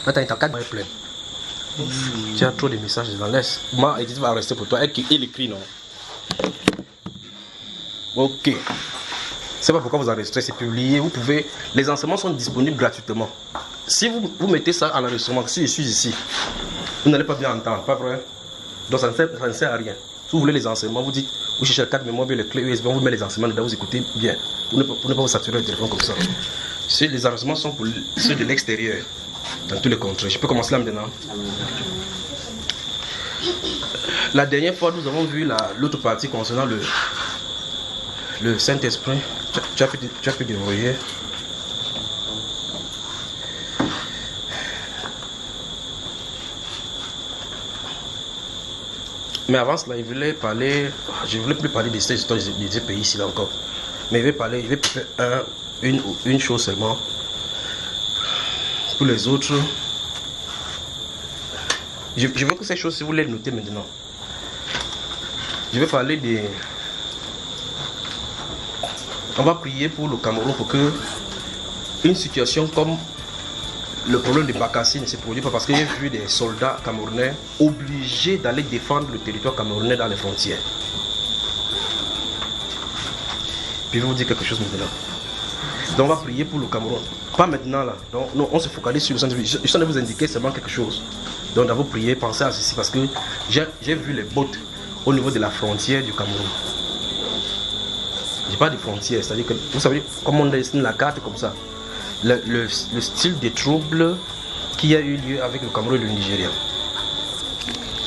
Attends, ta carte est pleine. Tu as trop de messages dedans. Laisse. Moi, Edith va rester pour toi. Il écrit, non? Ok. C'est pas pourquoi vous enregistrez, c'est publié. Vous pouvez. Les enseignements sont disponibles gratuitement. Si vous mettez ça en enregistrement, si je suis ici, vous n'allez pas bien entendre, pas vrai? Donc ça ne sert à rien. Si vous voulez les enseignements, vous dites, vous cherchez la carte mémoire, bien les clés USB, on vous met les enseignements dedans, vous écoutez bien. Pour ne pas vous saturer le téléphone comme ça. Les enregistrements sont pour ceux de l'extérieur, dans tous les contrées. Je peux commencer là maintenant. La dernière fois, nous avons vu l'autre partie concernant le Saint-Esprit. Tu as pu dérouiller. Mais avant cela, je voulais plus parler de ces histoires des pays ici là encore. Mais je vais faire une chose seulement. Pour les autres, je veux que ces choses, si vous les notez maintenant. Je vais parler des... On va prier pour le Cameroun pour que une situation comme le problème de Bakassi ne se produit pas, parce que j'ai vu des soldats camerounais obligés d'aller défendre le territoire camerounais dans les frontières. Puis je vais vous dire quelque chose maintenant. Donc on va prier pour le Cameroun. Pas maintenant là. Donc non, on se focalise sur le centre. Je suis en train de vous indiquer seulement quelque chose. Donc dans vos prières, pensez à ceci, parce que j'ai vu les bottes au niveau de la frontière du Cameroun. Je parle de frontières, c'est-à-dire que vous savez comment on dessine la carte comme ça. Le style des troubles qui a eu lieu avec le Cameroun et le Nigeria.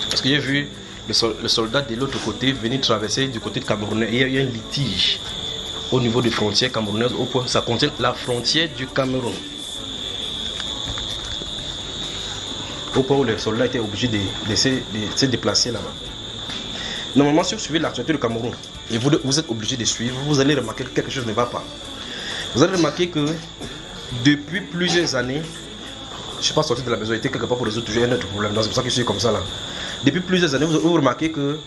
Parce que j'ai vu le soldat de l'autre côté venir traverser du côté de Camerounais. Et il y a eu un litige au niveau des frontières camerounaises, au point ça contient la frontière du Cameroun. Au point où les soldats étaient obligés de se déplacer là-bas. Normalement, si vous suivez l'actualité du Cameroun et vous êtes obligé de suivre, vous allez remarquer que quelque chose ne va pas. Vous allez remarquer que depuis plusieurs années, je ne suis pas sorti de la maison, j'étais quelque part pour résoudre toujours un autre problème. C'est pour ça que je suis comme ça là. Depuis plusieurs années, vous remarquez que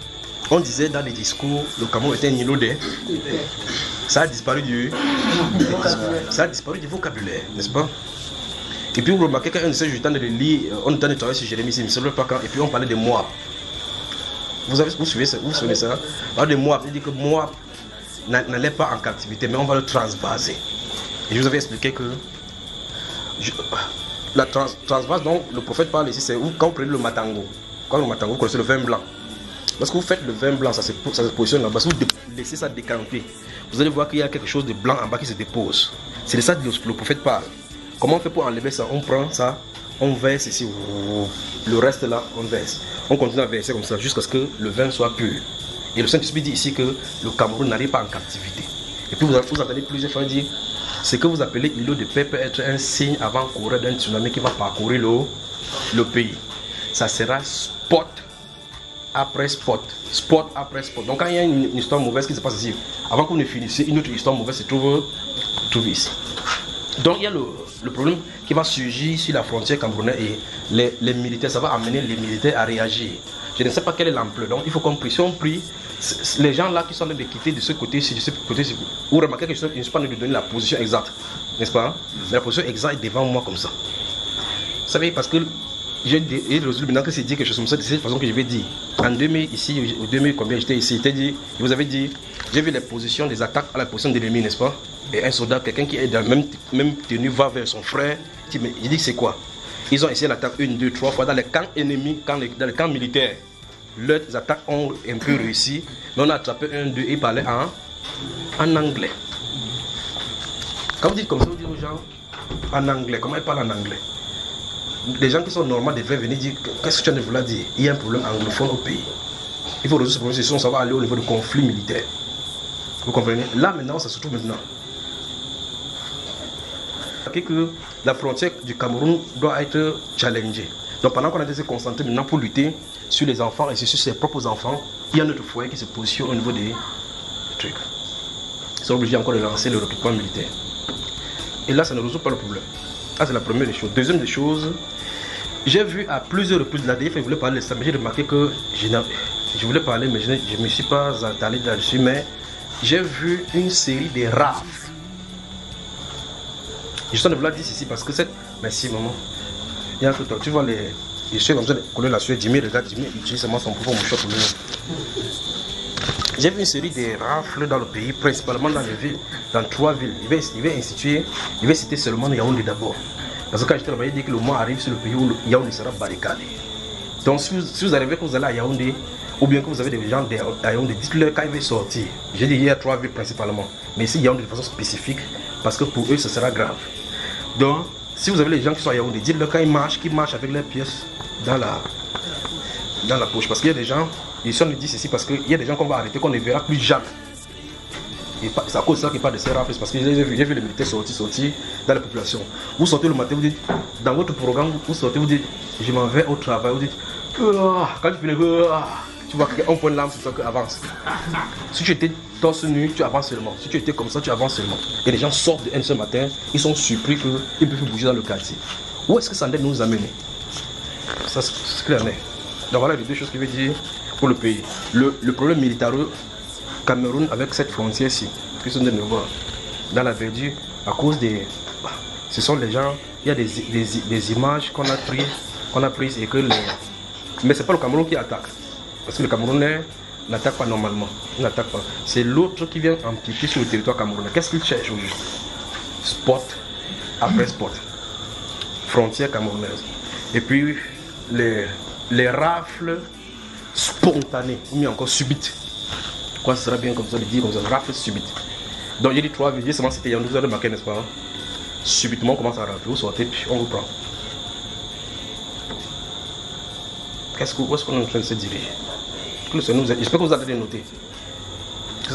on disait dans les discours, le Cameroun était un îlot d'air. Ça a disparu du vocabulaire, n'est-ce pas? Et puis vous remarquez qu'un de ces jours, de lire, on était en train de travailler sur Jérémie, il ne pas quand, et puis on parlait de Moab. Vous suivez ça? Vous suivez ça? On parle de Moab, c'est-à-dire que Moab n'allait pas en captivité, mais on va le transvaser. Et je vous avais expliqué que la transvase dont le prophète parle ici, c'est quand vous prenez le matango. Quand le matango, vous connaissez le vin blanc. Lorsque vous faites le vin blanc, ça se positionne là-bas. Si vous laissez ça décanter, vous allez voir qu'il y a quelque chose de blanc en bas qui se dépose. C'est de ça que le prophète parle. Comment on fait pour enlever ça? On prend ça, on verse ici. Le reste là, on verse. On continue à verser comme ça jusqu'à ce que le vin soit pur. Et le Saint-Esprit dit ici que le Cameroun n'arrive pas en captivité. Et puis vous entendez plusieurs fois dire, ce que vous appelez îlot de paix peut être un signe avant-coureur d'un tsunami qui va parcourir le pays. Ça sera spot après spot, spot après spot. Donc quand il y a une histoire mauvaise qui se passe ici, avant que vous ne finissiez, une autre histoire mauvaise se trouve ici. Donc il y a le problème qui va surgir sur la frontière camerounaise et les militaires, ça va amener les militaires à réagir. Je ne sais pas quelle est l'ampleur. Donc il faut qu'on prie. Si on prie, les gens là qui sont en train de quitter de ce côté, de ce côté, vous remarquez que je ne suis pas en train de donner la position exacte, n'est-ce pas? Mais la position exacte est devant moi comme ça. Vous savez, parce que j'ai résolu maintenant que c'est dit quelque chose comme ça, de cette façon que je vais dire. En 2000, ici, au 2000, combien j'étais ici, je vous avais dit, j'ai vu les positions des attaques à la position de l'ennemi, n'est-ce pas? Et un soldat, quelqu'un qui est dans la même tenue, va vers son frère, il dit c'est quoi? Ils ont essayé l'attaque 1, 2, 3 fois dans les camps ennemis, dans les camps militaires. Leurs attaques ont un peu réussi, mais on a attrapé 1, 2 et ils parlaient en anglais. Quand vous dites comme ça, vous dites aux gens en anglais, comment ils parlent en anglais? Les gens qui sont normaux devraient venir dire qu'est-ce que tu as de vouloir dire? Il y a un problème anglophone au pays. Il faut résoudre ce problème, sinon ça va aller au niveau du conflit militaire. Vous comprenez? Là maintenant, ça se trouve maintenant. Que la frontière du Cameroun doit être challengée. Donc pendant qu'on a été concentré maintenant pour lutter sur les enfants et sur ses propres enfants, il y a notre foyer qui se positionne au niveau des trucs. Ils sont obligés encore de lancer le recrutement militaire. Et là, ça ne résout pas le problème. Ça, c'est la première des choses. Deuxième des choses, j'ai vu à plusieurs reprises, la dernière fois, je voulais parler de ça, mais j'ai remarqué que je voulais parler, mais je ne me suis pas allé là-dessus, mais j'ai vu une série de rafles. Je suis en train de vous la dire ici parce que cette... Merci maman. Il y a un truc, tu vois les chefs comme ça, coller la sueur, Jimmy regarde, Jimmy utilise seulement son propre mouchoir pour lui. J'ai vu une série de rafles dans le pays, principalement dans les villes, dans 3 villes. Il va citer seulement Yaoundé d'abord. Parce que quand j'étais là-bas, il dit que le mois arrive sur le pays où Yaoundé sera barricadé. Donc si vous arrivez, que vous allez à Yaoundé, ou bien que vous avez des gens à Yaoundé, dites-leur quand il va sortir. J'ai dit il y a 3 villes principalement. Mais ici, Yaoundé de façon spécifique, parce que pour eux, ce sera grave. Donc, si vous avez les gens qui sont à Yaoundé, dites-leur quand ils marchent, qu'ils marchent avec leurs pièces dans la poche. Parce qu'il y a des gens, ici on nous dit ceci parce qu'il y a des gens qu'on va arrêter, qu'on ne verra plus jamais. Et c'est à cause de ça qu'il parle de ces rafles, parce que j'ai vu les militaires sortir dans la population. Vous sortez le matin, vous dites, dans votre programme, vous sortez, vous dites, je m'en vais au travail, vous dites, quand tu finis, tu vois qu'un point de lame sur toi qui avance. Si tu étais torse nu, tu avances seulement. Si tu étais comme ça, tu avances seulement. Et les gens sortent de N ce matin, ils sont surpris qu'ils peuvent bouger dans le quartier. Où est-ce que ça doit nous amener? Ça, c'est ce qu'il en est. Donc voilà les 2 choses qu'il veut dire pour le pays. Le problème militaire Cameroun avec cette frontière-ci, qui sont de nouveau dans la verdure, à cause des... Ce sont les gens, il y a des images qu'on a prises et que les... Mais c'est pas le Cameroun qui attaque. Parce que le Camerounais n'attaque pas normalement. Il n'attaque pas. C'est l'autre qui vient empiéter sur le territoire camerounais. Qu'est-ce qu'il cherche aujourd'hui? Spot après spot. Frontière camerounaise. Et puis les rafles spontanées, ou bien encore subites. Quoi, ce sera bien comme ça de dire comme ça, rafle subite. Donc il y a dit 3 villes, seulement c'était il y a 12 heures de matin, n'est-ce pas? Subitement on commence à rafler, vous sortez, puis on vous prend. Où est-ce qu'on est en train de se diriger? J'espère que vous allez noter.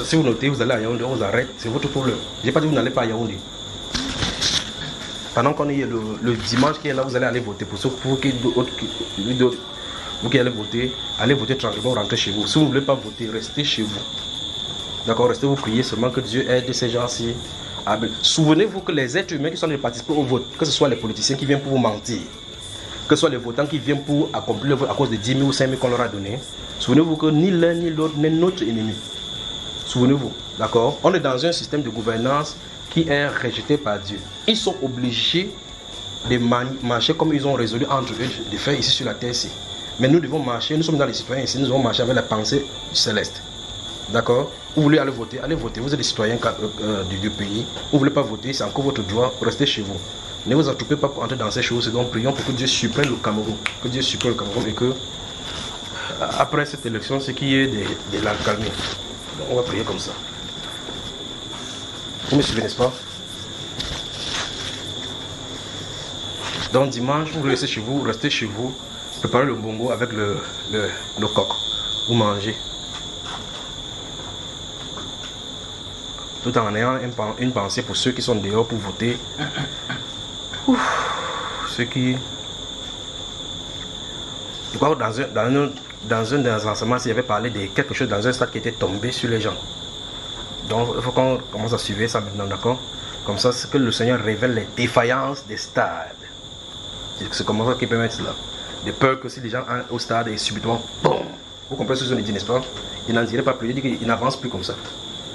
Si vous notez, vous allez à Yaoundé, on vous arrête, c'est votre problème. Je n'ai pas dit que vous n'allez pas à Yaoundé. Pendant qu'on est le dimanche qui est là, vous allez aller voter. Pour ceux vous qui allez voter tranquillement, rentrez chez vous. Si vous ne voulez pas voter, restez chez vous. D'accord, restez vous prier seulement que Dieu aide ces gens-ci. Souvenez-vous que les êtres humains qui sont participants au vote, que ce soit les politiciens qui viennent pour vous mentir, que ce soit les votants qui viennent pour accomplir le vote à cause de 10 000 ou 5 000 qu'on leur a donné, souvenez-vous que ni l'un ni l'autre n'est notre ennemi. Souvenez-vous, d'accord? On est dans un système de gouvernance qui est rejeté par Dieu. Ils sont obligés de marcher comme ils ont résolu entre eux de faire ici sur la terre-ci. Mais nous devons marcher, nous sommes dans les citoyens ici, nous devons marcher avec la pensée céleste. D'accord? Vous voulez aller voter, vous êtes des citoyens du pays. Vous ne voulez pas voter, c'est encore votre droit, restez chez vous. Ne vous attroupez pas pour entrer dans ces choses, donc prions pour que Dieu supprime le Cameroun. Que Dieu supprime le Cameroun et que, après cette élection, c'est qu'il y ait de l'accalmie. Donc on va prier comme ça. Vous me suivez, n'est-ce pas? Donc dimanche, vous laissez chez vous, restez chez vous, préparez le bongo avec le coq. Vous mangez. Tout en ayant une pensée pour ceux qui sont dehors pour voter. Ceux qui... Je crois que dans un des enseignements, il y avait parlé de quelque chose dans un stade qui était tombé sur les gens. Donc il faut qu'on commence à suivre ça maintenant, d'accord? Comme ça, c'est que le Seigneur révèle les défaillances des stades. C'est comme ça qu'il peut mettre cela. De peur que si les gens au stade et subitement, boum, vous comprenez ce que je dis, n'est-ce pas? Il n'en dirait pas plus, il dit qu'il n'avance plus comme ça.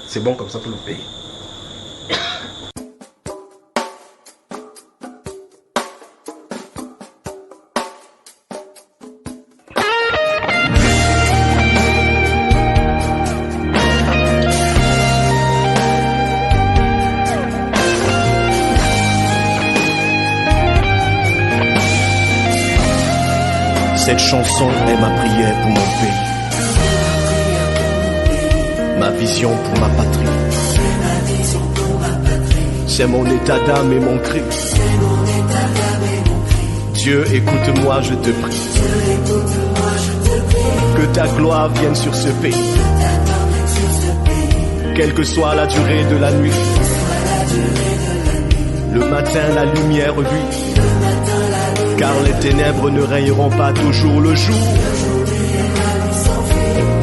C'est bon comme ça pour le pays. Cette chanson est ma prière pour mon pays, ma vision pour ma patrie. C'est mon état d'âme et mon cri. Dieu, écoute-moi, je te prie. Que ta gloire vienne sur ce pays. Quelle que soit la durée de la nuit. Le matin, la lumière vit. Car les ténèbres ne régneront pas toujours le jour.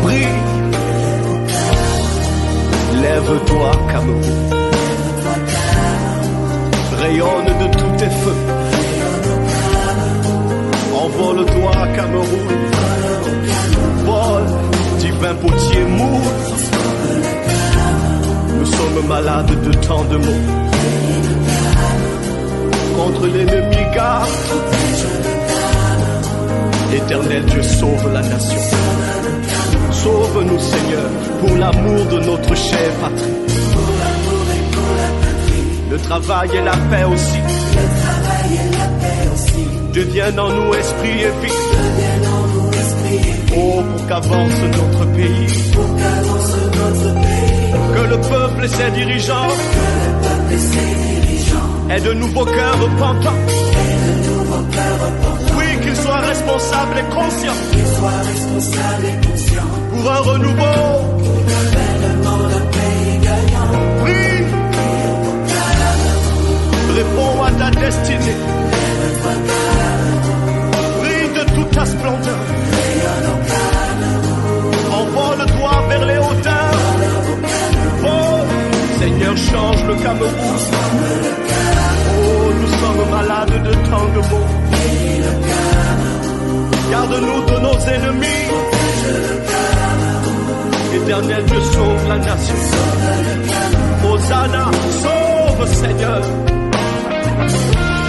Brille. Lève-toi, Cameroun. Rayonne de tous tes feux. Envole-toi, Cameroun. Vole, divin potier mou. Nous sommes malades de tant de maux. Contre l'ennemi garde. Éternel Dieu, sauve la nation. Sauve-nous, Seigneur, pour l'amour de notre chère patrie. Le travail et la paix aussi. Deviennent en nous esprit et vie. Oh, pour qu'avance notre pays. Que le peuple et ses dirigeants aient de nouveaux cœurs repentants. Oui, qu'ils soient responsables et conscients. Pour un renouveau. Oui. Réponds à ta destinée. Brille de toute ta splendeur. Envole-toi vers les hauteurs. Oh, Seigneur, change le Cameroun. Oh, nous sommes malades de tant de maux. Garde-nous de nos ennemis. Éternel Dieu, sauve la nation. Hosanna, sauve Seigneur.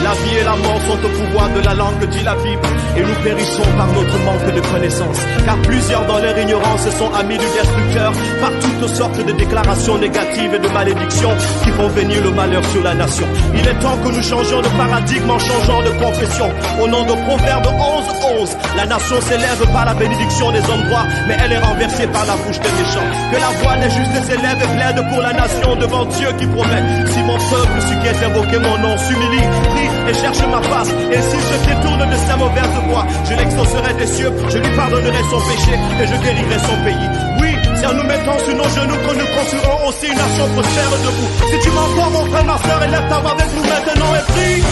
La vie et la mort sont au pouvoir de la langue, dit la Bible, et nous périssons par notre manque de connaissance. Car plusieurs dans leur ignorance sont amis du destructeur, par toutes sortes de déclarations négatives et de malédictions qui font venir le malheur sur la nation. Il est temps que nous changions de paradigme en changeant de confession. Au nom de Proverbe 11:11, la nation s'élève par la bénédiction des hommes droits, mais elle est renversée par la bouche des méchants. Que la voix des justes s'élève et plaide pour la nation devant Dieu qui promet. Si mon peuple, celui qui est invoqué mon nom, s'humilie, prie et cherche ma face, et s'il se détourne de sa mauvaise voie, je l'exaucerai des cieux, je lui pardonnerai son péché et je guérirai son pays. Oui, c'est en nous mettant sur nos genoux que nous construirons aussi une nation prospère debout. Si tu m'entends, mon frère, ma soeur, élève ta voix avec nous maintenant et prie.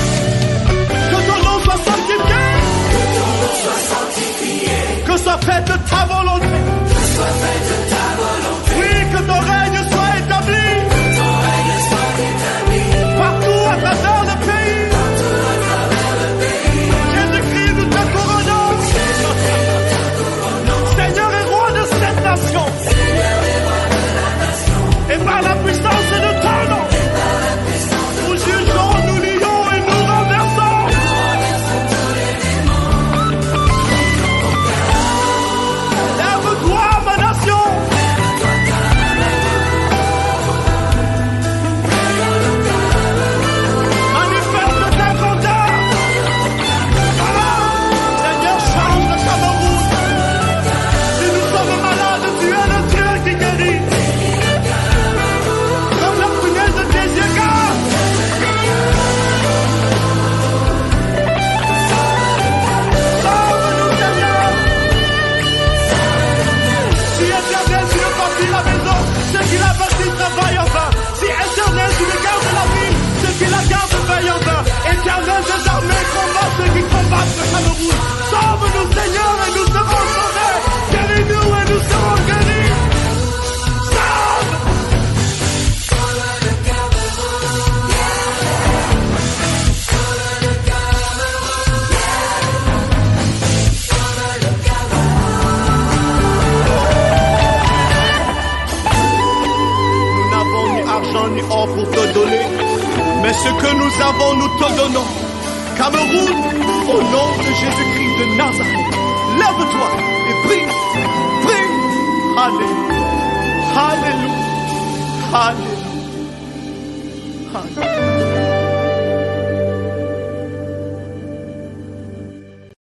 Que ton nom soit sanctifié. Que soit faite ta volonté. Oui, que ton règne soit établi. Partout à travers le pays. Jésus-Christ, nous te couronnons. Seigneur et roi de cette nation. Et par la puissance de ton nom, nous jugeons, nous lions et nous renversons. Lève-toi, ma nation. Manifeste ta grandeur. Seigneur, change le Cameroun. Si nous sommes malades, tu es le Dieu qui guérit. Comme la punaise de tes yeux, garde. Sauve-nous, Seigneur. Si Éternel, tu veux bâtir la maison, ceux qui la bâtissent travaillent en vain. Si Éternel, tu veux garder la ville, ceux qui la gardent veillent en vain. Éternel des armées, combat ceux qui combattent le Cameroun. Sauve-nous, Seigneur, et nous serons sauvés. Guéris-nous et nous serons guéris. Sauve! Nous n'avons ni argent ni or pour te donner, mais ce que nous avons, nous te donnons. Cameroun, au nom de Jésus-Christ de Nazareth, lève-toi et prie, prie. Alléluia, Alléluia, Alléluia, Alléluia.